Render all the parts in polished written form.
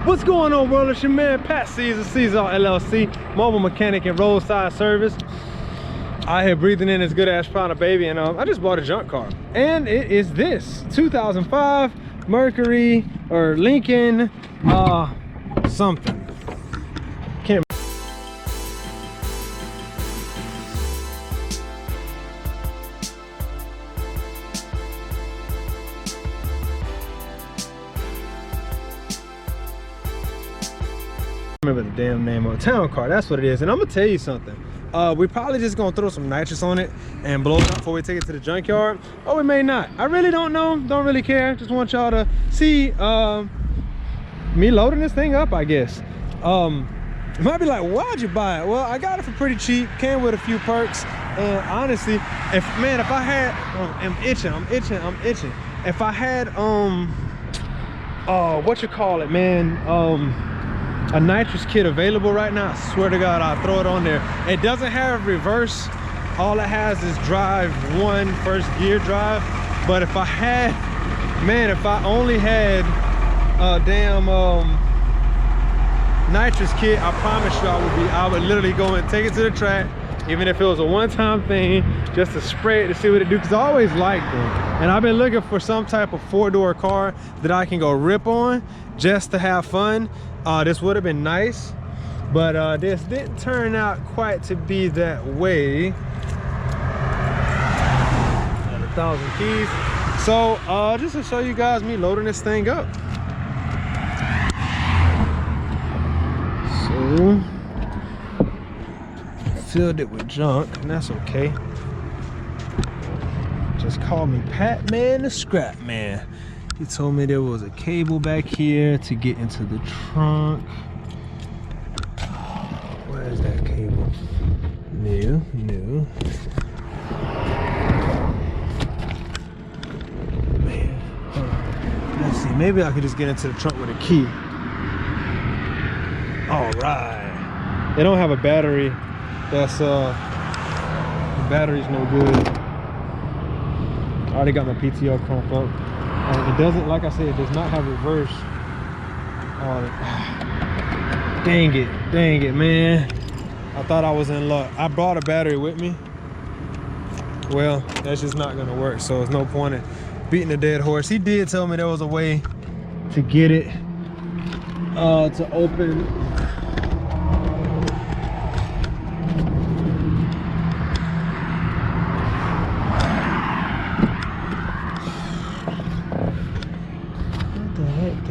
What's going on, world? It's your man Pat Caesar, Seasallauto LLC, mobile mechanic and roadside service. I here breathing in this good ass pound of baby, and I just bought a junk car, and it is this 2005 Mercury or Lincoln something. Can't. Remember the damn name of a town car. That's what it is. And I'm gonna tell you something. We're probably just gonna throw some nitrous on it and blow it up before we take it to the junkyard, or we may not. I really don't know, don't really care. Just want y'all to see me loading this thing up, I guess. You might be like, why'd you buy it? Well, I got it for pretty cheap, came with a few perks, and honestly, if I had I'm itching. If I had what you call it, man, a nitrous kit available right now, I swear to God, I'll throw it on there. It doesn't have reverse. All it has is drive one, first gear drive. But if I had, man, if I only had a damn nitrous kit, I promise you I would literally go and take it to the track, even if it was a one-time thing, just to spray it to see what it do, because I always liked them. And I've been looking for some type of four-door car that I can go rip on just to have fun. This would have been nice, but this didn't turn out quite to be that way. And 1,000 keys. So just to show you guys me loading this thing up. So filled it with junk, and that's okay. Just call me Pat Man the Scrap Man. He told me there was a cable back here to get into the trunk. Where is that cable? New. Man, let's see, maybe I could just get into the trunk with a key. All right. They don't have a battery. That's the battery's no good. I already got my PTO cranked up. It doesn't, like I said, it does not have reverse on it. Dang it, man. I thought I was in luck. I brought a battery with me. Well, that's just not gonna work, so there's no point in beating a dead horse. He did tell me there was a way to get it to open.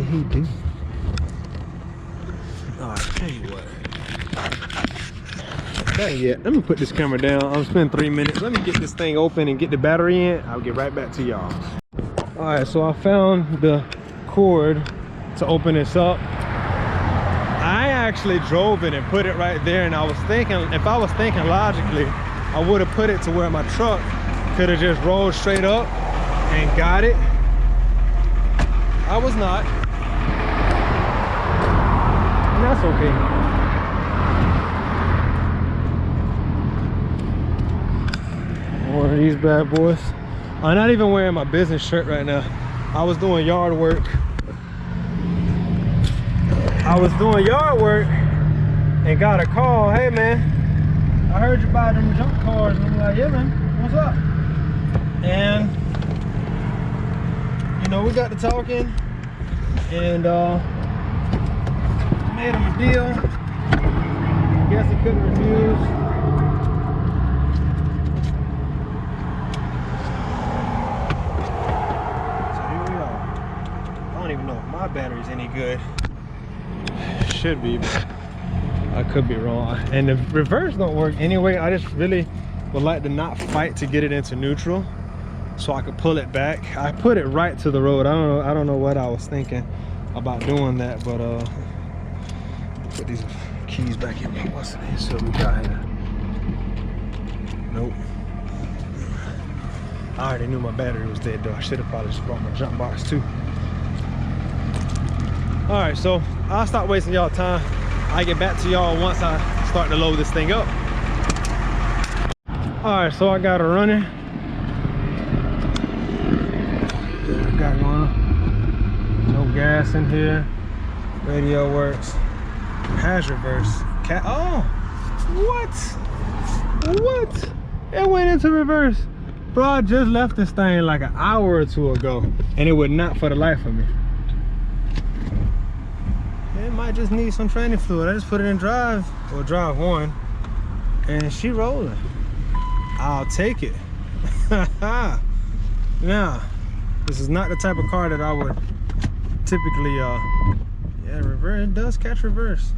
He do. Oh, I tell you what. Okay, yeah. Let me put this camera down. I'm spending 3 minutes. Let me get this thing open and get the battery in. I'll get right back to y'all. All right, so I found the cord to open this up. I actually drove it and put it right there, and I was thinking, if I was thinking logically, I would have put it to where my truck could have just rolled straight up and got it. I was not. And that's okay. One of these bad boys. I'm not even wearing my business shirt right now. I was doing yard work. And got a call. Hey man, I heard you buy them junk cars. And I'm like, yeah man, what's up? And you know, we got to talking, and made him a deal. Guess he couldn't refuse. So here we are. I don't even know if my battery's any good. Should be, but I could be wrong. And the reverse don't work anyway. I just really would like to not fight to get it into neutral, so I could pull it back. I put it right to the road. I don't know what I was thinking about doing that, but put these keys back in. What's this? So we got here. Nope. I already knew my battery was dead though. I should have probably just brought my jump box too. All right, so I'll stop wasting y'all time. I'll get back to y'all once I start to load this thing up. All right, so I got it running. Got going. No gas in here. Radio works. Has reverse. Oh, what? It went into reverse. Bro, I just left this thing like an hour or two ago, and it would not for the life of me. It might just need some training fluid. I just put it in drive, or drive 1, and she rolling. I'll take it. Now, this is not the type of car that I would typically, yeah, reverse. It does catch reverse.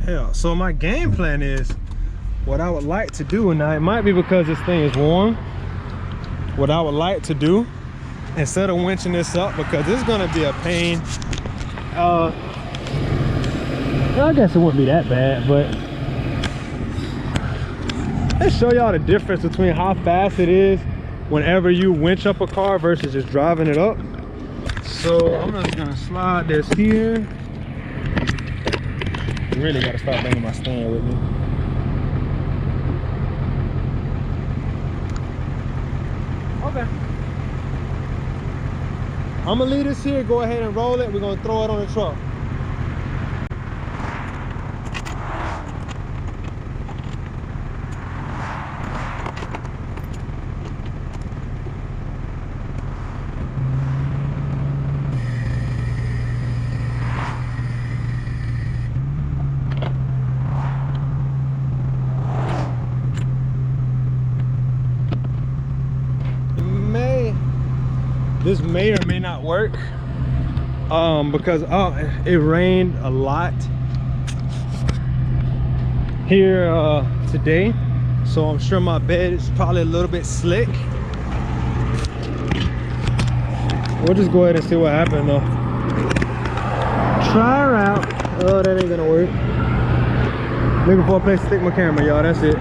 Hell, so my game plan is, what I would like to do, and now it might be because this thing is warm, what I would like to do, instead of winching this up, because this is gonna be a pain. I guess it wouldn't be that bad, but let's show y'all the difference between how fast it is whenever you winch up a car versus just driving it up. So I'm just gonna slide this here. Really gotta start bringing my stand with me. Okay. I'm gonna leave this here, go ahead and roll it. We're gonna throw it on the truck. This may or may not work because it rained a lot here today, so I'm sure my bed is probably a little bit slick. We'll just go ahead and see what happens though. Try her out. Oh, that ain't gonna work. Looking for a place to stick my camera, y'all. That's it.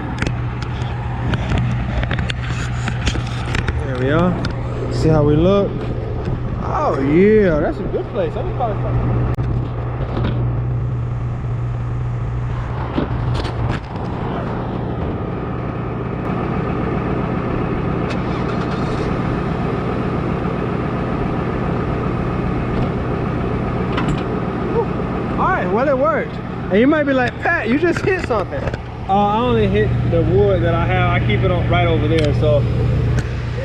There we are. See how we look. Oh yeah, that's a good place. Let me call it something. All right, well it worked. And you might be like, Pat, you just hit something. I only hit the wood that I have. I keep it on right over there, so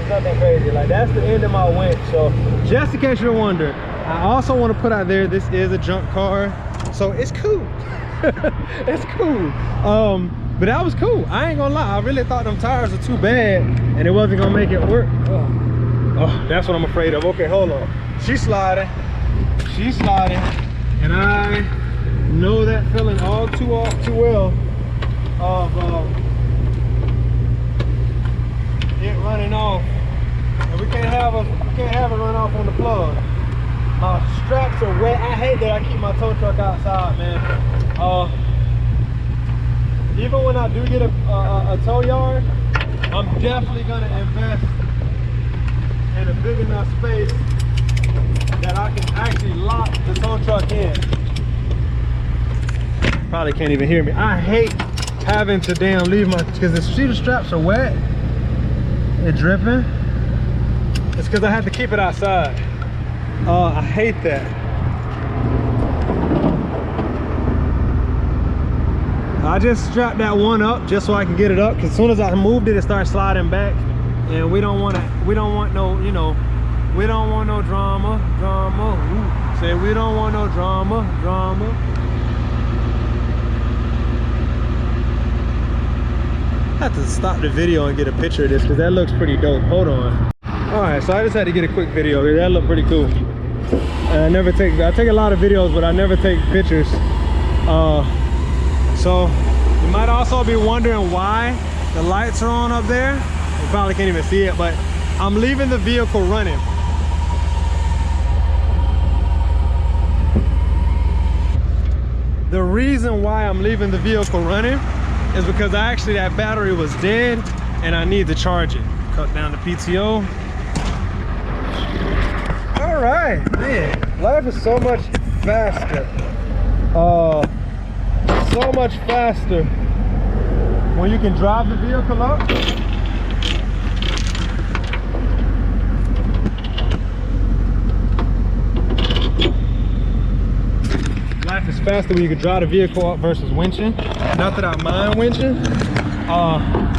nothing crazy. Like, that's the end of my winch. So just in case you're wondering, I also want to put out there, this is a junk car, so it's cool. It's cool. But that was cool. I ain't gonna lie, I really thought them tires were too bad and it wasn't gonna make it work. Oh, that's what I'm afraid of. Okay, hold on. She's sliding, and I know that feeling all too well of it running off. And we can't have it run off on the plug. My straps are wet. I hate that I keep my tow truck outside, man. Even when I do get a tow yard, I'm definitely gonna invest in a big enough space that I can actually lock the tow truck in. Probably can't even hear me. I hate having to leave my, because the straps are wet. It dripping. It's because I have to keep it outside. I hate that. I just strapped that one up just so I can get it up, because as soon as I moved it, it started sliding back, and we don't want no, you know, we don't want no drama. Ooh. Say we don't want no drama. I have to stop the video and get a picture of this because that looks pretty dope. Hold on. All right, so I just had to get a quick video here. That looked pretty cool. And I take a lot of videos, but I never take pictures. So you might also be wondering why the lights are on up there. You probably can't even see it, but I'm leaving the vehicle running. The reason why I'm leaving the vehicle running is because that battery was dead and I need to charge it. Cut down the PTO. All right, man, life is so much faster. So much faster when you can drive the vehicle up. faster when you can drive the vehicle up versus winching. Not that I mind winching,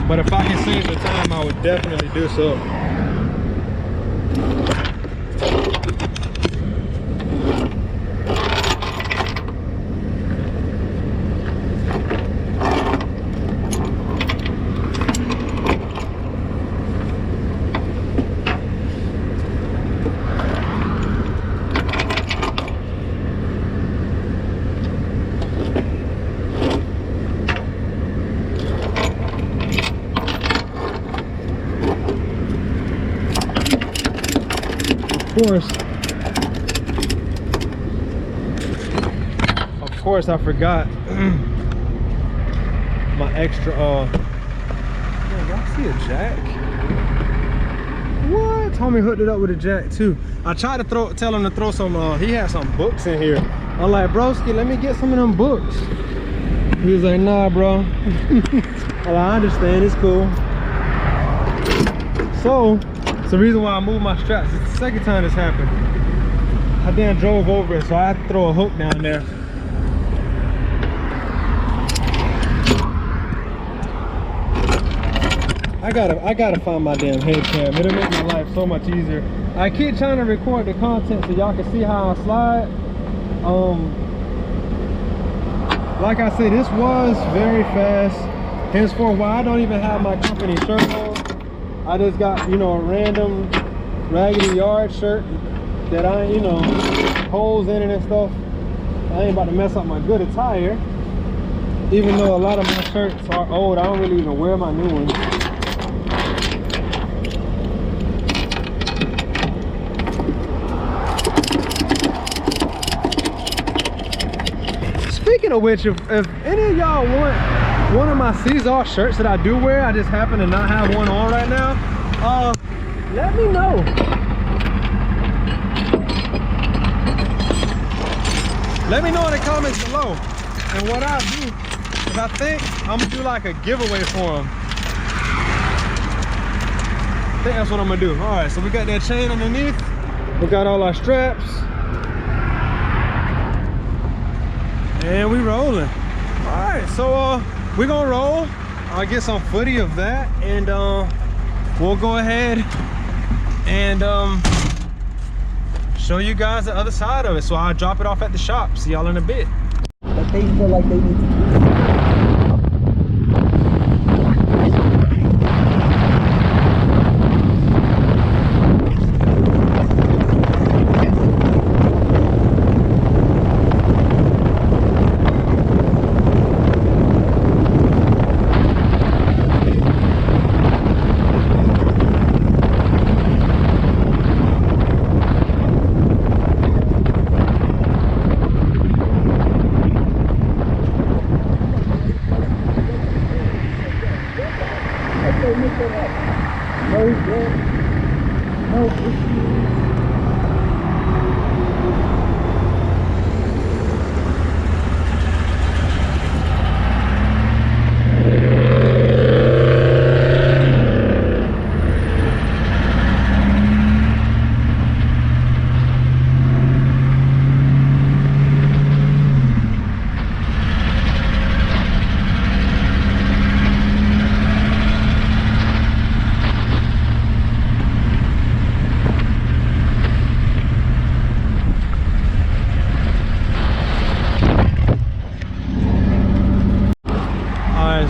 but if I can save the time, I would definitely do so. Of course I forgot my extra man, y'all see a jack? What? Tommy hooked it up with a jack too. I tried to tell him to throw some he had some books in here. I'm like, broski, let me get some of them books. He was like, nah, bro. Well, I understand, it's cool. So it's the reason why I moved my straps. It's the second time this happened. I then drove over it, so I had to throw a hook down there. I gotta find my damn head cam. It'll make my life so much easier. I keep trying to record the content so y'all can see how I slide. Like I said, this was very fast. Henceforth, why I don't even have my company shirt on. I just got, you know, a random Raggedy Yard shirt that I, you know, holes in it and stuff. I ain't about to mess up my good attire. Even though a lot of my shirts are old, I don't really even wear my new ones. Speaking of which, if any of y'all want one of my Seasallauto shirts that I do wear, I just happen to not have one on right now, let me know. Let me know in the comments below. And what I do is I think I'm gonna do like a giveaway for them. I think that's what I'm gonna do. All right, so we got that chain underneath. We got all our straps. And we rolling. All right, so we're gonna roll. I'll get some footage of that, and we'll go ahead and show you guys the other side of it. So I'll drop it off at the shop. See y'all in a bit. But they feel like they need to do.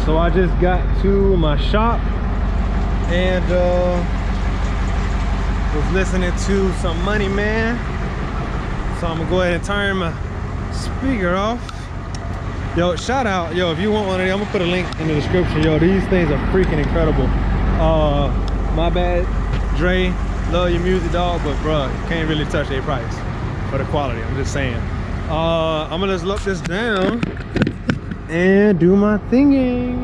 So I just got to my shop and was listening to some Money Man. So I'm gonna go ahead and turn my speaker off. Yo, shout out, yo, if you want one of these, I'm gonna put a link in the description. Yo, these things are freaking incredible. My bad, Dre, love your music, dog, but bruh, you can't really touch their price for the quality. I'm just saying. I'm gonna just look this down and do my thingy.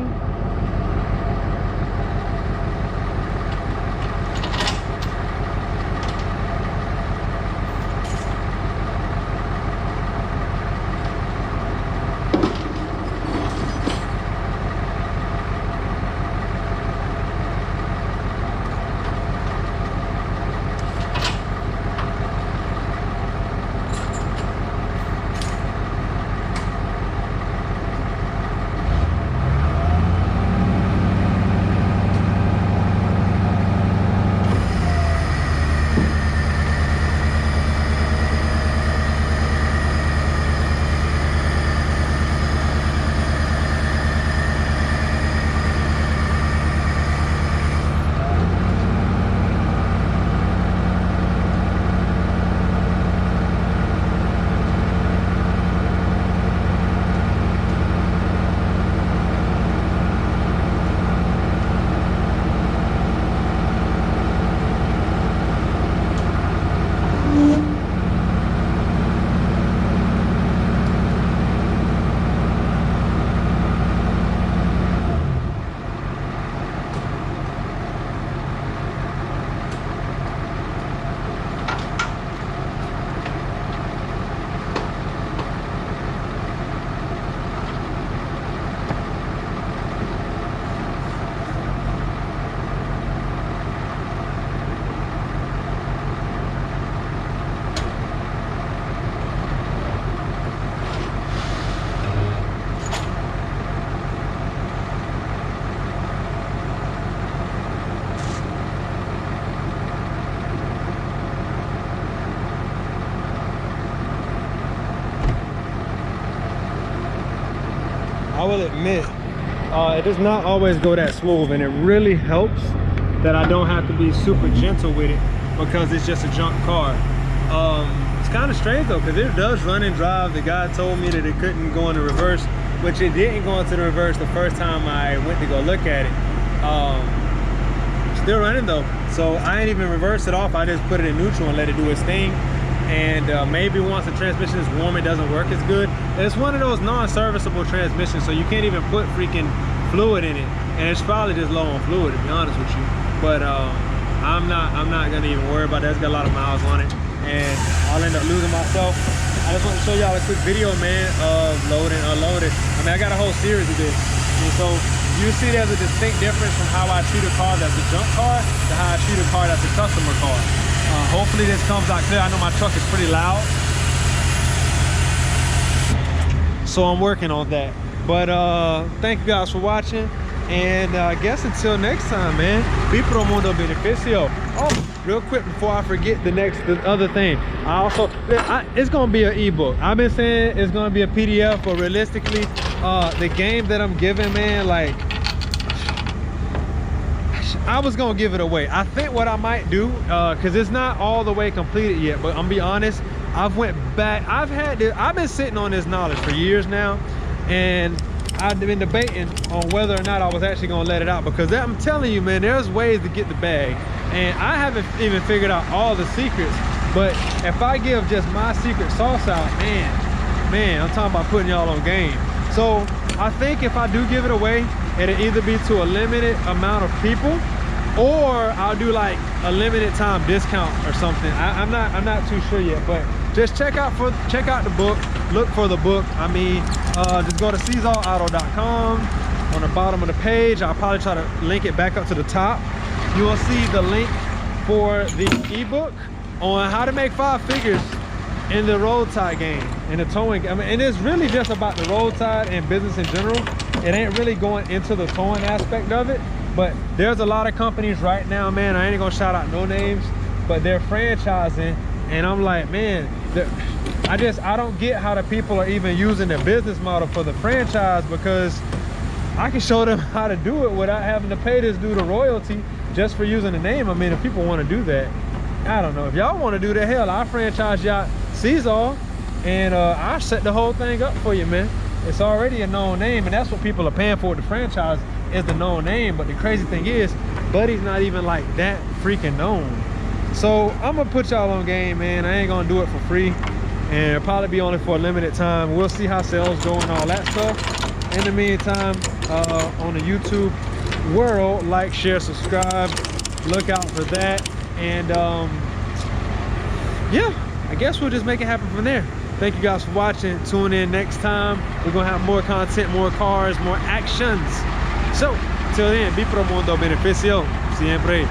will admit, it does not always go that smooth, and it really helps that I don't have to be super gentle with it because it's just a junk car. It's kind of strange though, because it does run and drive. The guy told me that it couldn't go into reverse, which it didn't go into the reverse the first time I went to go look at it. Still running though, so I ain't even reversed it off. I just put it in neutral and let it do its thing. And maybe once the transmission is warm, it doesn't work as good. It's one of those non-serviceable transmissions, so you can't even put freaking fluid in it, and it's probably just low on fluid, to be honest with you. But I'm not gonna even worry about that. It's got a lot of miles on it, and I'll end up losing myself. I just want to show y'all a quick video, man, of loading, unloaded. I mean, I got a whole series of this, and so you see there's a distinct difference from how I treat a car that's a junk car to how I treat a car that's a customer car. Hopefully this comes out clear. I know my truck is pretty loud, so I'm working on that. But thank you guys for watching, and I guess until next time, man, be pro mundo beneficio. Oh, real quick before I forget the other thing, it's gonna be an ebook. I've been saying it's gonna be a PDF, but realistically, the game that I'm giving, man, like, I was gonna give it away. I think what I might do, because it's not all the way completed yet, but I'm gonna be honest, I've went back. I've been sitting on this knowledge for years now, and I've been debating on whether or not I was actually gonna let it out, because I'm telling you, man, there's ways to get the bag, and I haven't even figured out all the secrets. But if I give just my secret sauce out, man, I'm talking about putting y'all on game. So I think if I do give it away, it'll either be to a limited amount of people, or I'll do like a limited time discount or something. I'm not too sure yet, but just check out the book. Look for the book. I mean, just go to Seasallauto.com. On the bottom of the page, I'll probably try to link it back up to the top. You will see the link for the ebook on how to make 5 figures in the roadside game, in the towing. I mean, and it's really just about the roadside and business in general. It ain't really going into the towing aspect of it. But there's a lot of companies right now, man, I ain't gonna shout out no names, but they're franchising, and I'm like, man, I don't get how the people are even using the business model for the franchise, because I can show them how to do it without having to pay this dude a royalty just for using the name. I mean, if people want to do that, I don't know. If y'all want to do that, hell, I'll franchise y'all Seasall, and I'll set the whole thing up for you, man. It's already a known name, and that's what people are paying for. The franchise is the known name. But the crazy thing is, Buddy's not even like that freaking known. So I'm gonna put y'all on game, man. I ain't gonna do it for free, and it'll probably be only for a limited time. We'll see how sales go and all that stuff. In the meantime, on the YouTube world, like, share, subscribe, look out for that. And yeah, I guess we'll just make it happen from there. Thank you guys for watching. Tune in next time. We're gonna have more content, more cars, more actions. So till then, be pro mundo beneficio siempre.